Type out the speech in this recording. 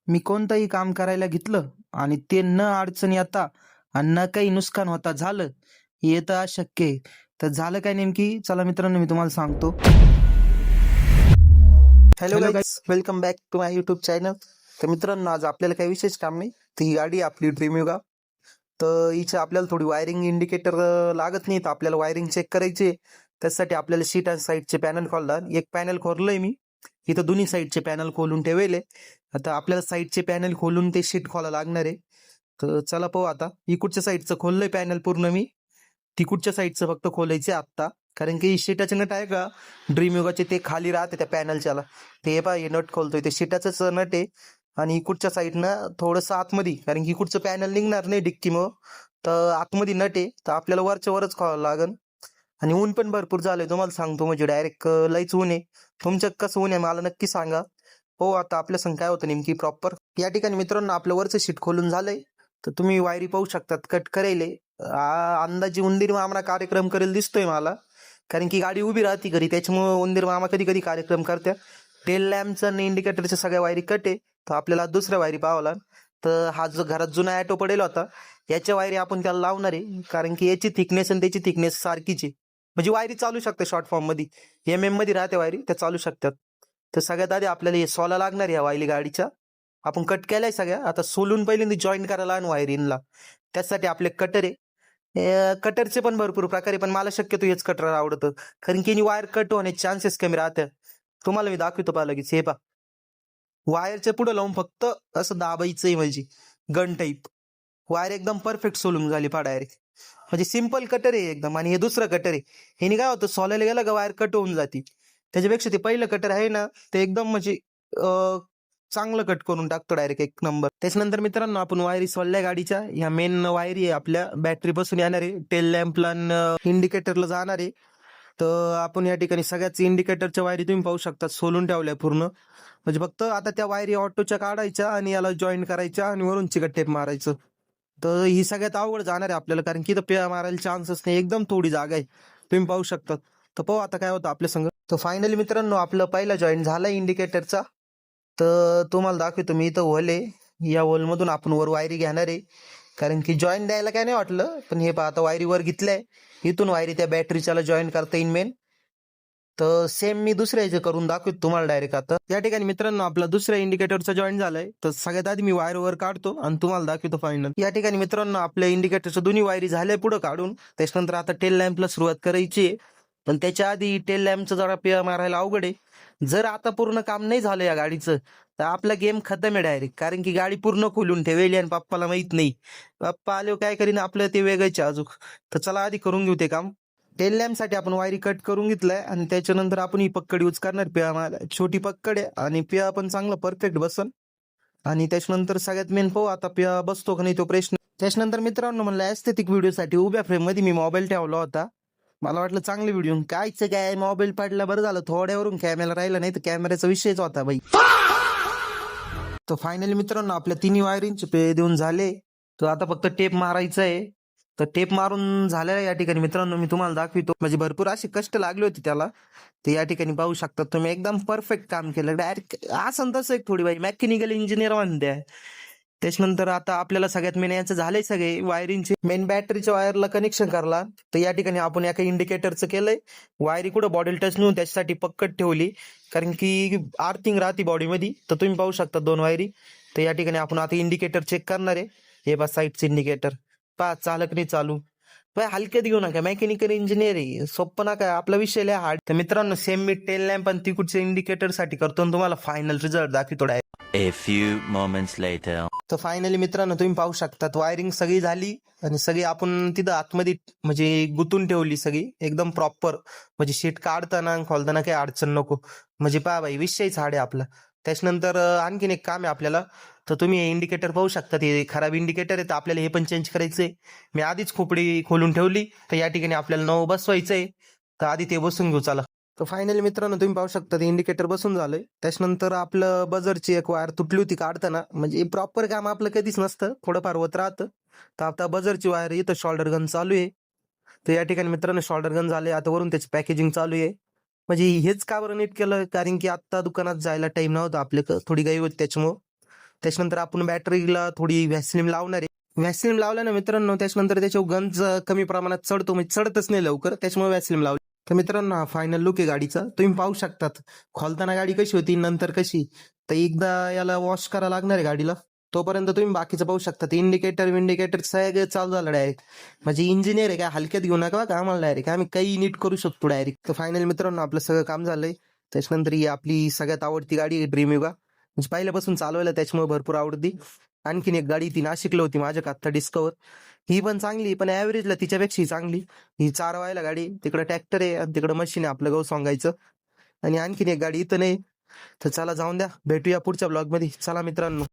मी कोणतंही काम करायला घेतलं आणि ते न अडचणी येता आणि न काही नुकसान होता झालं, हे तर अशक्य आहे. तर झालं काय नेमकी? चला मित्रांनो, मी तुम्हाला सांगतो. Hello guys, welcome back to my YouTube channel. तर मित्रांनो, आज आपल्याला काही विशेष काम नाही. तर ही गाडी आपली ड्रीम युगा. तर हिचं आपल्याला थोडी वायरिंग इंडिकेटर लागत नाही, तर आपल्याला वायरिंग चेक करायची. त्यासाठी आपल्याला शीट आणि साईडचे पॅनल खोलला. एक पॅनल खोललंय मी. इथं दोन्ही साईडचे पॅनल खोलून ठेवले. आता आपल्याला साईडचे पॅनल खोलून ते शीट खोला लागणार आहे. तर चला पाहू आता. इकडच्या साईडचं खोललंय पॅनल पूर्ण मी. तिकडच्या साईडचं फक्त खोलायचे आत्ता. कारण की शीटाचे नट आहे का ड्रीम युगाचे, ते खाली राहते त्या पॅनलच्याला. ते पहा, हे नट खोलतोय ते शीटाचंच नट आहे. आणि इकडच्या साईडनं थोडंसं आतमध्ये, कारण की इकडचं पॅनल निघणार नाही डिक्कीमुळं, तर आतमध्ये नट आहे. तर आपल्याला वरच्या वरच खोलावं लागन. आणि ऊन पण भरपूर झालंय, तुम्हाला सांगतो. म्हणजे डायरेक्ट लईच ऊन आहे. तुमच्या कसं ऊन आहे मला नक्की सांगा. हो, आता आपल्या संग काय होतं नेमकी प्रॉपर. या ठिकाणी मित्रांनो आपलं वरचं शीट खोलून झालंय. तर तुम्ही वायरी पाहू शकतात कट करेले. अंदाजे उंदीर मामा कार्यक्रम करेल दिसतोय मला, कारण की गाडी उभी राहते घरी, त्याच्यामुळे उंदीर मामा कधी कधी कार्यक्रम करत्या. टेल लॅम्पचं आणि इंडिकेटरच्या सगळ्या वायरी कट आहे. तर आपल्याला दुसऱ्या वायरी पाहावला. तर हा जो घरात जुना ॲटो पडेल होता, याच्या वायरी आपण त्याला लावणार आहे. कारण की याची थिकनेस आणि त्याची थिकनेस सारखीच आहे. म्हणजे वायरी चालू शकते शॉर्ट फॉर्म मध्ये, MM मध्ये राहते वायरी, त्या चालू शकतात. तर सगळ्यात आधी आपल्याला हे सोला लागणार या वायरी गाडीच्या. आपण कट केलाय सगळ्या. आता सोलून पहिल्यांदा जॉईन करायला आणि वायरिंगला, त्यासाठी आपले कटर आहे. कटरचे पण भरपूर प्रकार आहे, पण मला शक्यतो हेच कटर आवडतं. कारण की वायर कट होण्याचे चान्सेस कमी राहतात. तुम्हाला मी दाखवतो पहा लगेच. हे पहा, वायरच्या पुढे लावून फक्त असं दाबायचंय, म्हणजे गन टाईप. वायर एकदम परफेक्ट सोलून झाली पहा डायरेक्ट. म्हणजे सिंपल कटर आहे एकदम. आणि हे दुसरं कटर आहे. हे काय होतं, सोलायला गेलं का वायर कट होऊन जाते. त्याच्यापेक्षा ते पहिलं कटर आहे ना, ते एकदम म्हणजे चांगलं कट करून टाकतो डायरेक्ट, एक नंबर. त्याच्यानंतर मित्रांनो आपण वायरी सोडल्या गाडीच्या. ह्या मेन वायरी आहे आपल्या बॅटरी पासून येणार आहे, टेल लॅम्पला इंडिकेटरला जाणार आहे. तर आपण या ठिकाणी सगळ्याच इंडिकेटरच्या वायरी तुम्ही पाहू शकता सोलून ठेवल्या पूर्ण. म्हणजे फक्त आता त्या वायरी ऑटोच्या काढायच्या आणि याला जॉईन करायच्या आणि वरून चिकट टेप मारायचं. तर ही सगळ्यात अवघड जाणार आहे आपल्याला, कारण की इथं पेया मारायला चान्सच नाही, एकदम थोडी जागा आहे, तुम्ही पाहू शकता. तर पाहू आता काय होतं आपल्या संग. तर फायनली मित्रांनो आपलं पहिला जॉईन झाला इंडिकेटरचा. तर तुम्हाला दाखवतो मी. इथं होल आहे, या होलमधून आपण वर वायरी घेणार आहे. कारण की जॉईन द्यायला काय नाही वाटलं, पण हे पहा आता वायरी वर घेतलंय. इथून वायरी त्या बॅटरीच्याला जॉईन करता येईल मेन. तर सेम मी दुसऱ्या ह्याचे करून दाखवतो तुम्हाला डायरेक्ट. आता या ठिकाणी मित्रांनो आपला दुसऱ्या इंडिकेटरचा जॉईन झालाय. तर सगळ्यात आधी मी वायर वर काढतो आणि तुम्हाला दाखवतो फायनल. या ठिकाणी मित्रांनो आपल्या इंडिकेटरच्या दोन्ही वायरी झाल्या पुढे काढून. त्याच्यानंतर आता टेल लॅम्पला सुरुवात करायची आहे. पण त्याच्या आधी टेल लॅम्पचं जरा पेया मारायला अवघड आहे. जर आता पूर्ण काम नाही झालं या गाडीचं, तर आपला गेम खतम आहे डायरेक्ट. कारण की गाडी पूर्ण खोलून ठेवली आणि पप्पाला माहित नाही. पप्पा आले काय करीन आपलं ते वेगळंच अजून. तर चला आधी करून घेऊ ते काम. टेल लॅम्प साठी आपण वायरी कट करून घेतलाय आणि त्याच्यानंतर आपण ही पक्कड यूज करणार. पिया मला छोटी पक्कड आहे आणि पिया पण चांगलं परफेक्ट बसन. आणि त्याच्यानंतर सगळ्यात मेन पाहू आता पिया बसतो का नाही तो प्रश्न. त्याच्यानंतर मित्रांनो म्हणलं एस्थेटिक व्हिडिओसाठी उभ्या फ्रेम मध्ये मी मोबाईल ठेवला होता. मला वाटलं चांगले व्हिडिओ कायचं काय, मोबाईल पडला बरं झालं, थोड्यावरून कॅमेरा राहिला, नाही तर कॅमेऱ्याचा विषयच होता बाई. तर फायनली मित्रांनो आपल्या तिन्ही वायरिंगचे पे देऊन झाले. तर आता फक्त टेप मारायचं आहे. तर टेप मारून झालेला या ठिकाणी मित्रांनो मी तुम्हाला दाखवितो. म्हणजे भरपूर अशी कष्ट लागले होते त्याला. ते या ठिकाणी पाहू शकता तुम्ही, एकदम परफेक्ट काम केलं डायरेक्ट. असं तसं एक थोडी बाई मेकॅनिकल इंजिनियर म्हणते. त्याच्यानंतर आता आपल्याला सगळ्यात मेन याचं झालंय सगळे वायरिंगचे. मेन बॅटरीच्या वायरला कनेक्शन करला. तर या ठिकाणी आपण एका इंडिकेटरचं केलंय. वायरी कुठं बॉडीला टच नेऊन त्याच्यासाठी पक्कट ठेवली, कारण की आर्थिंग राहते बॉडीमध्ये. तर तुम्ही पाहू शकता दोन वायरी. तर या ठिकाणी आपण आता इंडिकेटर चेक करणार आहे. हे बस साईडचं इंडिकेटर पहा, चालक नाही चालू. हलक्यात घेऊ नका, मेकॅनिकल इंजिनियर आहे, सोपं नका, आपला विषय लय हार्ड. तर मित्रांनो सेम मी टेल लॅम्प आणि तिकडच्या इंडिकेटर साठी करतो आणि तुम्हाला फायनल रिझल्ट दाखवतो. A few moments later. तर फायनली मित्रांनो तुम्ही पाहू शकतात वायरिंग सगळी झाली आणि सगळी आपण तिथं आतमध्ये म्हणजे गुंतून ठेवली सगळी एकदम प्रॉपर. म्हणजे शीट काढताना खोलताना काही अडचण नको. म्हणजे पहा बाई विषयच हाड आहे आपला. त्याच्यानंतर आणखीन एक काम आहे आपल्याला. तर तुम्ही हे इंडिकेटर पाहू शकता, हे खराब इंडिकेटर आहे, तर आपल्याला हे पण चेंज करायचंय. मी आधीच खोपडी खोलून ठेवली. तर या ठिकाणी आपल्याला नवं बसवायचंय. तर आधी ते बसून घेऊ चला. तर फायनली मित्रांनो तुम्ही पाहू शकता ते इंडिकेटर बसून झालंय. त्याच्यानंतर आपलं बजरची एक वायर तुटली होती काढताना. म्हणजे प्रॉपर काम आपलं कधीच नसतं, थोडंफार होत राहतं. तर आता बजरची वायर इथं शोल्डर गन चालू आहे. तर या ठिकाणी मित्रांनो शोल्डर गन झाले. आता वरून त्याची पॅकेजिंग चालू आहे. म्हणजे हेच का बरं नीट केलं, कारण की आता दुकानात जायला टाइम नव्हता आपल्याकडं, थोडी घाई होती त्याच्यामुळं. त्याच्यानंतर आपण बॅटरीला थोडी व्हॅसलिन लावणार आहे. व्हॅसलिन लावल्यानं मित्रांनो त्याच्यानंतर त्याच्यावर गंज कमी प्रमाणात चढतो, म्हणजे चढतच नाही लवकर, त्याच्यामुळे व्हॅसलिन लावली. तर मित्रांनो हा फायनल लुक आहे गाडीचा, तुम्ही पाहू शकतात. खोलताना गाडी कशी होती नंतर कशी. तर एकदा याला वॉश करायला लागणार आहे गाडीला, तोपर्यंत तुम्ही बाकीचं पाहू शकता. इंडिकेटर सगळं चालू झालं डायरेक्ट. म्हणजे इंजिनियर आहे काय, हलक्यात घेऊ नका का आम्हाला डायरेक्ट, आम्ही काही नीट करू शकतो डायरेक्ट. तर फायनल मित्रांनो आपलं सगळं काम झालंय. त्याच्यानंतर ही आपली सगळ्यात आवडती गाडी आहे ड्रीम युगा, म्हणजे पहिल्यापासून चालवायला त्याच्यामुळे भरपूर आवडती. आणखीन एक गाडी ती नाशिकला होती माझ्या आता डिस्कवर, ही पण चांगली, पण ऍव्हरेजला तिच्यापेक्षा ही चांगली. ही चारवायला गाडी, तिकडे ट्रॅक्टर आहे आणि तिकडे मशीन आहे आपलं गहू सोंगायचं. आणि आणखीन एक गाडी इथं नाही. तर चला जाऊन द्या, भेटूया पुढच्या ब्लॉग मध्ये. चला मित्रांनो.